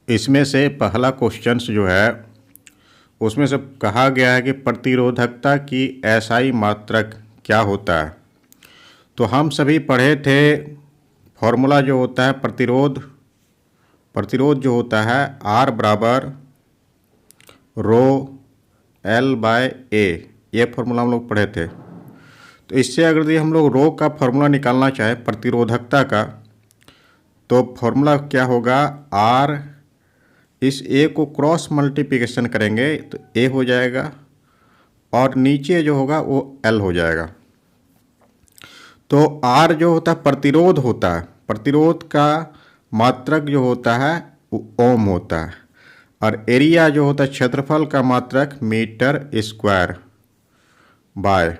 इसमें से पहला क्वेश्चन जो है उसमें से कहा गया है कि प्रतिरोधकता की एसआई मात्रक क्या होता है। तो हम सभी पढ़े थे फॉर्मूला जो होता है प्रतिरोध जो होता है R बराबर रो L बाय ए, ये फार्मूला हम लोग पढ़े थे। तो इससे अगर यदि हम लोग रो का फार्मूला निकालना चाहें प्रतिरोधकता का, तो फार्मूला क्या होगा, R इस ए को क्रॉस मल्टीप्लिकेशन करेंगे तो ए हो जाएगा और नीचे जो होगा वो L हो जाएगा। तो R जो होता है प्रतिरोध होता है, प्रतिरोध का मात्रक जो होता है वो ओम होता है, और एरिया जो होता है क्षेत्रफल का मात्रक मीटर स्क्वायर बाय,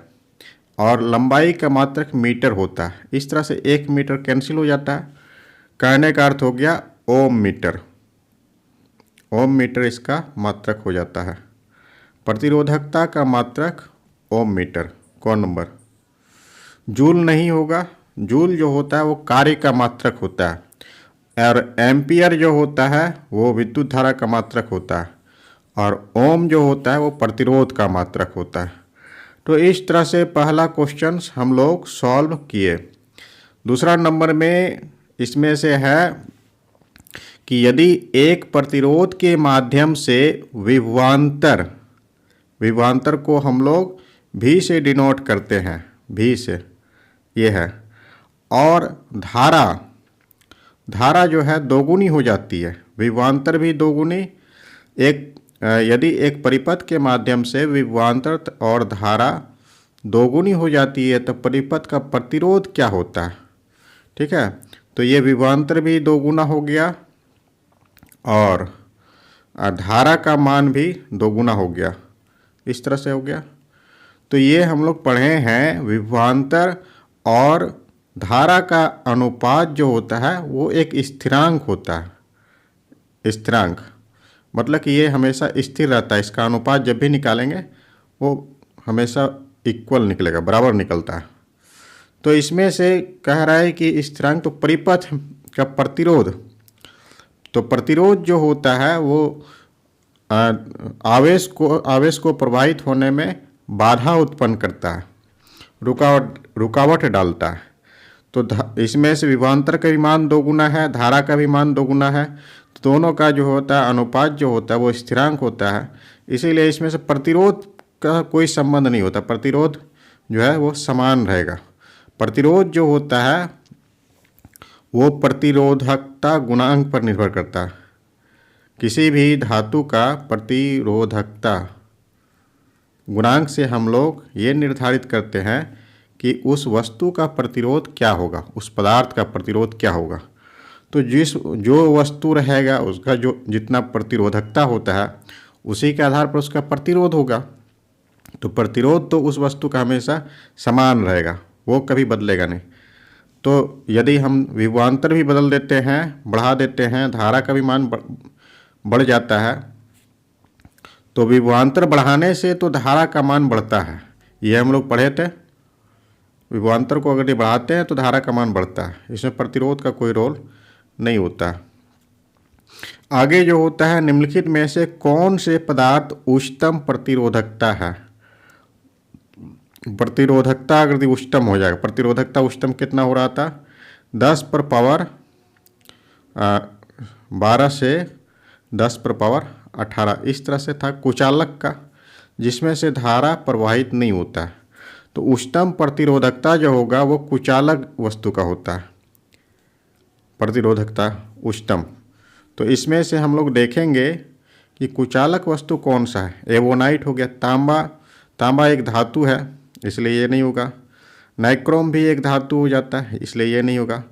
और लंबाई का मात्रक मीटर होता है। इस तरह से 1 मीटर कैंसिल हो जाता है, कहने का अर्थ हो गया ओम मीटर। ओम मीटर इसका मात्रक हो जाता है। प्रतिरोधकता का मात्रक ओम मीटर। कौन नंबर? जूल नहीं होगा, जूल जो होता है वो कार्य का मात्रक होता है, और एम्पियर जो होता है वो विद्युत धारा का मात्रक होता है, और ओम जो होता है वो प्रतिरोध का मात्रक होता है। तो इस तरह से पहला क्वेश्चन हम लोग सॉल्व किए। दूसरा नंबर में इसमें से है कि यदि एक प्रतिरोध के माध्यम से विभवांतर को हम लोग V से डिनोट करते हैं, V से ये है, और धारा जो है दोगुनी हो जाती है, विभवांतर भी दोगुनी। यदि एक परिपथ के माध्यम से विभवांतर और धारा दोगुनी हो जाती है तो परिपथ का प्रतिरोध क्या होता है? ठीक है, तो ये विभवांतर भी दोगुना हो गया और धारा का मान भी दोगुना हो गया, इस तरह से हो गया। तो ये हम लोग पढ़े हैं विभवांतर और धारा का अनुपात जो होता है वो एक स्थिरांक होता है। स्थिरांक मतलब कि ये हमेशा स्थिर रहता है, इसका अनुपात जब भी निकालेंगे वो हमेशा इक्वल निकलेगा, बराबर निकलता है। तो इसमें से कह रहा है कि स्थिरांक, तो परिपथ का प्रतिरोध, तो प्रतिरोध जो होता है वो आवेश को प्रवाहित होने में बाधा उत्पन्न करता है, रुकावट डालता है। तो इसमें से विभवांतर का भी मान दोगुना है, धारा का भी मान दोगुना है, तो दोनों का जो होता है अनुपात जो होता है वो स्थिरांक होता है। इसीलिए इसमें से प्रतिरोध का कोई संबंध नहीं होता, प्रतिरोध जो है वो समान रहेगा। प्रतिरोध जो होता है वो प्रतिरोधकता गुणांक पर निर्भर करता है। किसी भी धातु का प्रतिरोधकता गुणांक से हम लोग ये निर्धारित करते हैं कि उस वस्तु का प्रतिरोध क्या होगा, उस पदार्थ का प्रतिरोध क्या होगा। तो जो वस्तु रहेगा उसका जो जितना प्रतिरोधकता होता है उसी के आधार पर उसका प्रतिरोध होगा। तो प्रतिरोध तो उस वस्तु का हमेशा समान रहेगा, वो कभी बदलेगा नहीं। तो यदि हम विभवांतर भी बदल देते हैं, बढ़ा देते हैं, धारा का भी मान बढ़ जाता है, तो विभवांतर बढ़ाने से तो धारा का मान बढ़ता है, ये हम लोग पढ़े थे। विभवांतर को अगर ये बढ़ाते हैं तो धारा का मान बढ़ता है, इसमें प्रतिरोध का कोई रोल नहीं होता। आगे जो होता है, निम्नलिखित में से कौन से पदार्थ उच्चतम प्रतिरोधकता है? प्रतिरोधकता अगर उच्चतम हो जाएगा, प्रतिरोधकता उच्चतम कितना हो रहा था, 10 पर पावर 12 से 10 पर पावर 18, इस तरह से था कुचालक का, जिसमें से धारा प्रवाहित नहीं होता है। तो उच्चतम प्रतिरोधकता जो होगा वो कुचालक वस्तु का होता है, प्रतिरोधकता उच्चतम। तो इसमें से हम लोग देखेंगे कि कुचालक वस्तु कौन सा है। एवोनाइट हो गया, तांबा एक धातु है इसलिए ये नहीं होगा। नाइक्रोम भी एक धातु हो जाता है इसलिए ये नहीं होगा।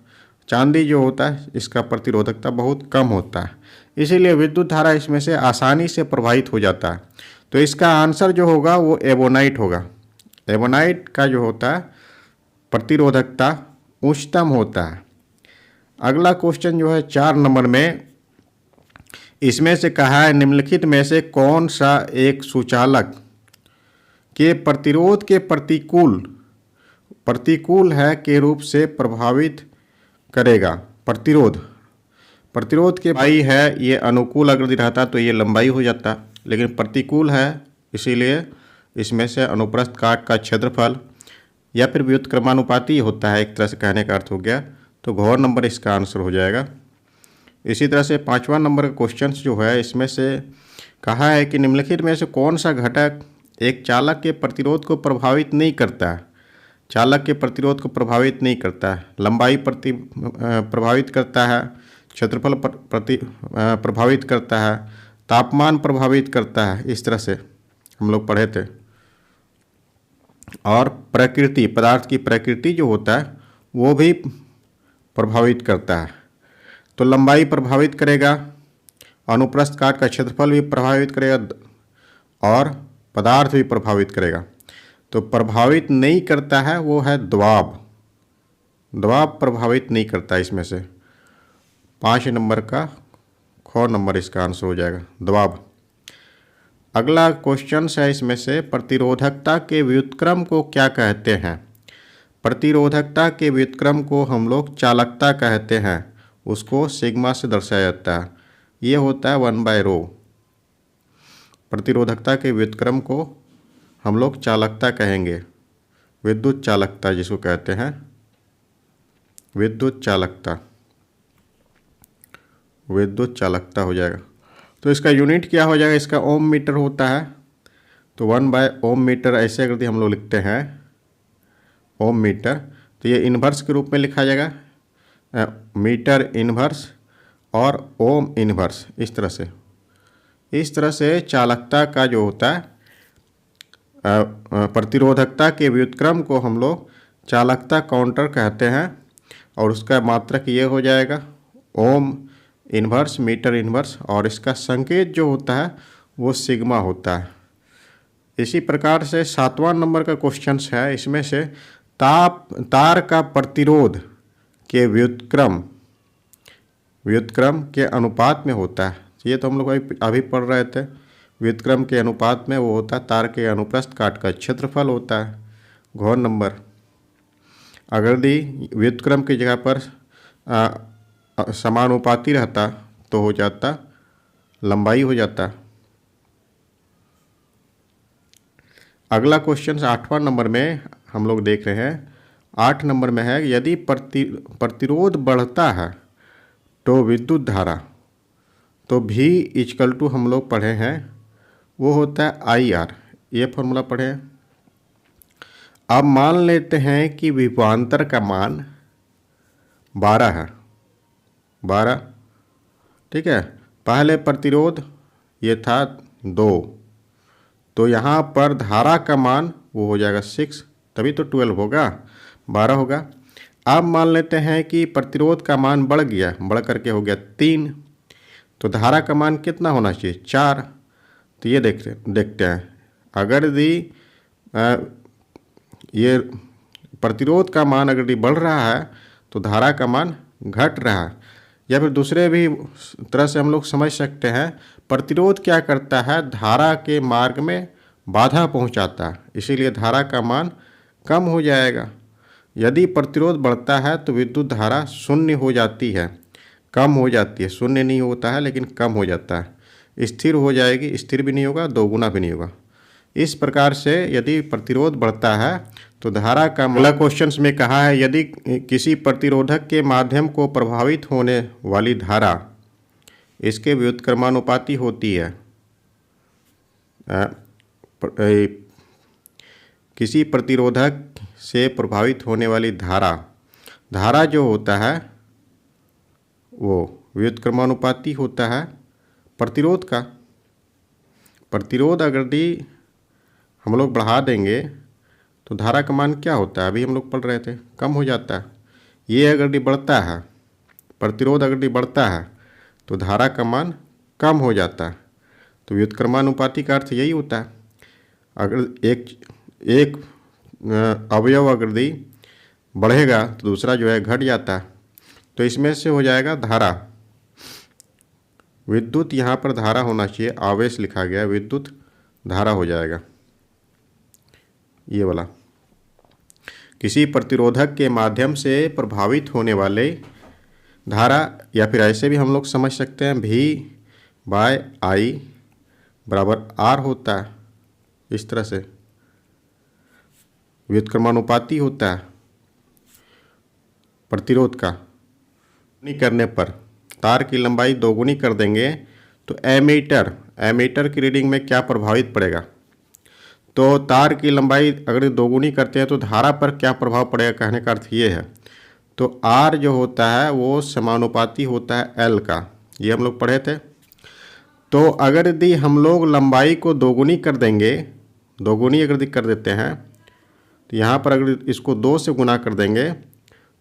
चांदी जो होता है इसका प्रतिरोधकता बहुत कम होता है, इसीलिए विद्युत धारा इसमें से आसानी से प्रवाहित हो जाता है। तो इसका आंसर जो होगा वो एवोनाइट होगा। एवोनाइट का जो होता है प्रतिरोधकता उच्चतम होता है। अगला क्वेश्चन जो है 4 नंबर में, इसमें से कहा है निम्नलिखित में से कौन सा एक सुचालक के प्रतिरोध के प्रतिकूल है के रूप से प्रभावित करेगा। प्रतिरोध के लंबाई है, ये अनुकूल अगर रहता तो ये लंबाई हो जाता, लेकिन प्रतिकूल है, इसीलिए इसमें से अनुप्रस्थ काट का क्षेत्रफल या फिर व्युत्क्रमानुपाती होता है, एक तरह से कहने का अर्थ हो गया। तो घ नंबर इसका आंसर हो जाएगा। इसी तरह से 5वां नंबर का क्वेश्चन जो है, इसमें से कहा है कि निम्नलिखित में से कौन सा घटक एक चालक के प्रतिरोध को प्रभावित नहीं करता है। चालक के प्रतिरोध को प्रभावित नहीं करता है। लंबाई प्रभावित करता है, क्षेत्रफल प्रभावित करता है, तापमान प्रभावित करता है, इस तरह से हम लोग पढ़े थे। और प्रकृति, पदार्थ की प्रकृति जो होता है वो भी प्रभावित करता है। तो लंबाई प्रभावित करेगा, अनुप्रस्थ काट का क्षेत्रफल भी प्रभावित करेगा और पदार्थ भी प्रभावित करेगा। तो प्रभावित नहीं करता है वो है दबाव। दबाव प्रभावित नहीं करता इसमें से। 5 नंबर का ख नंबर इसका आंसर हो जाएगा, दबाव। अगला क्वेश्चन है इसमें से, प्रतिरोधकता के व्युत्क्रम को क्या कहते हैं। प्रतिरोधकता के व्युत्क्रम को हम लोग चालकता कहते हैं, उसको सिग्मा से दर्शाया जाता है। ये होता है 1/ρ। प्रतिरोधकता के व्युत्क्रम को हम लोग चालकता कहेंगे, विद्युत चालकता जिसको कहते हैं, विद्युत चालकता, विद्युत चालकता हो जाएगा। तो इसका यूनिट क्या हो जाएगा, इसका ओम मीटर होता है। तो 1/ओम मीटर ऐसे अगर हम लोग लिखते हैं ओम मीटर, तो ये इन्वर्स के रूप में लिखा जाएगा, मीटर इन्वर्स और ओम इन्वर्स, इस तरह से चालकता का जो होता है, प्रतिरोधकता के व्युत्क्रम को हम लोग चालकता काउंटर कहते हैं। और उसका मात्रक ये हो जाएगा ओम इन्वर्स, मीटर इन्वर्स, और इसका संकेत जो होता है वो सिग्मा होता है। इसी प्रकार से 7वां नंबर का क्वेश्चन है, इसमें से तार का प्रतिरोध के व्युत्क्रम के अनुपात में होता है। ये तो हम लोग अभी पढ़ रहे थे। व्युत्क्रम के अनुपात में वो होता है तार के अनुप्रस्थ काट का क्षेत्रफल होता है। घ नंबर, अगर यदि व्युत्क्रम की जगह पर समानुपाती रहता तो हो जाता लंबाई हो जाता। अगला क्वेश्चन 8वां नंबर में हम लोग देख रहे हैं। 8 नंबर में है, यदि प्रतिरोध बढ़ता है तो विद्युत धारा, तो V = हम लोग पढ़े हैं वो होता है IR, ये फॉर्मूला पढ़े हैं। अब मान लेते हैं कि विभवांतर का मान 12 है, 12, ठीक है। पहले प्रतिरोध ये था 2, तो यहाँ पर धारा का मान वो हो जाएगा 6, तभी तो 12 होगा, 12 होगा। अब मान लेते हैं कि प्रतिरोध का मान बढ़ गया, बढ़ करके हो गया 3, तो धारा का मान कितना होना चाहिए, 4। तो ये देखते हैं, अगर यदि ये प्रतिरोध का मान अगर यदि बढ़ रहा है तो धारा का मान घट रहा है। या फिर दूसरे भी तरह से हम लोग समझ सकते हैं, प्रतिरोध क्या करता है, धारा के मार्ग में बाधा पहुंचाता है, इसीलिए धारा का मान कम हो जाएगा। यदि प्रतिरोध बढ़ता है तो विद्युत धारा शून्य हो जाती है, कम हो जाती है, शून्य नहीं होता है लेकिन कम हो जाता है, स्थिर हो जाएगी, स्थिर भी नहीं होगा, दोगुना भी नहीं होगा। इस प्रकार से यदि प्रतिरोध बढ़ता है तो धारा का, अगला क्वेश्चन में कहा है, यदि किसी प्रतिरोधक के माध्यम को प्रभावित होने वाली धारा इसके व्युत्क्रमानुपाती होती है, किसी प्रतिरोधक से प्रभावित होने वाली धारा जो होता है वो व्युत्क्रमानुपाती होता है प्रतिरोध का। प्रतिरोध अगर यदि हम लोग बढ़ा देंगे तो धारा का मान क्या होता है, अभी हम लोग पढ़ रहे थे, कम हो जाता है। ये अगर यदि बढ़ता है, प्रतिरोध अगर यदि बढ़ता है तो धारा का मान कम हो जाता है। तो व्युत्क्रमानुपाती का अर्थ यही होता है, अगर एक अवयव अगर यदि बढ़ेगा तो दूसरा जो है घट जाता है। तो इसमें से हो जाएगा धारा, विद्युत, यहाँ पर धारा होना चाहिए, आवेश लिखा गया, विद्युत धारा हो जाएगा ये वाला। किसी प्रतिरोधक के माध्यम से प्रभावित होने वाले धारा, या फिर ऐसे भी हम लोग समझ सकते हैं V बाय I बराबर R होता है, इस तरह से व्युत्क्रमानुपाती होता है प्रतिरोध का। दोगुनी करने पर तार की लंबाई दोगुनी कर देंगे तो एमीटर की रीडिंग में क्या प्रभावित पड़ेगा। तो तार की लंबाई अगर दोगुनी करते हैं तो धारा पर क्या प्रभाव पड़ेगा, कहने का अर्थ ये है। तो R जो होता है वो समानुपाती होता है L का, ये हम लोग पढ़े थे। तो अगर यदि हम लोग लंबाई को दोगुनी कर देंगे, दोगुनी अगर कर देते हैं तो यहाँ पर अगर इसको 2 से गुना कर देंगे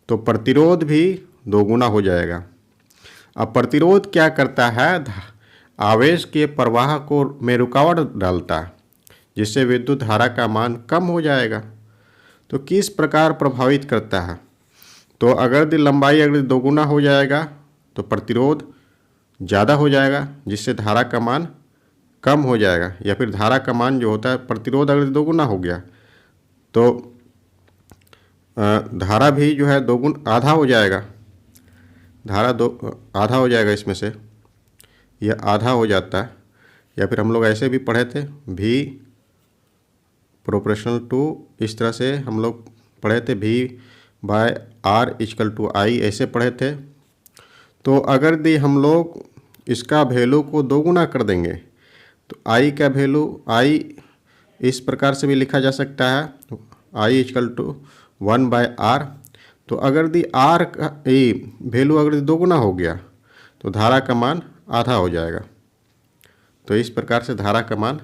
तो प्रतिरोध भी दोगुना हो जाएगा। अब प्रतिरोध क्या करता है, आवेश के प्रवाह को में रुकावट डालता है, जिससे विद्युत धारा का मान कम हो जाएगा। तो किस प्रकार प्रभावित करता है, तो अगर लंबाई अगर दोगुना हो जाएगा तो प्रतिरोध ज़्यादा हो जाएगा, जिससे धारा का मान कम हो जाएगा। या फिर धारा का मान जो होता है, प्रतिरोध अगर दोगुना हो गया तो धारा भी जो है आधा हो जाएगा, धारा आधा हो जाएगा, इसमें से यह आधा हो जाता है। या फिर हम लोग ऐसे भी पढ़े थे V प्रोपोर्शनल टू, इस तरह से हम लोग पढ़े थे V by R equal to I, ऐसे पढ़े थे। तो अगर दी हम लोग इसका वैल्यू को दोगुना कर देंगे तो I का वैल्यू, I इस प्रकार से भी लिखा जा सकता है, I equal to 1 by R। तो अगर दी R का वैल्यू अगर दोगुना हो गया तो धारा का मान आधा हो जाएगा। तो इस प्रकार से धारा का मान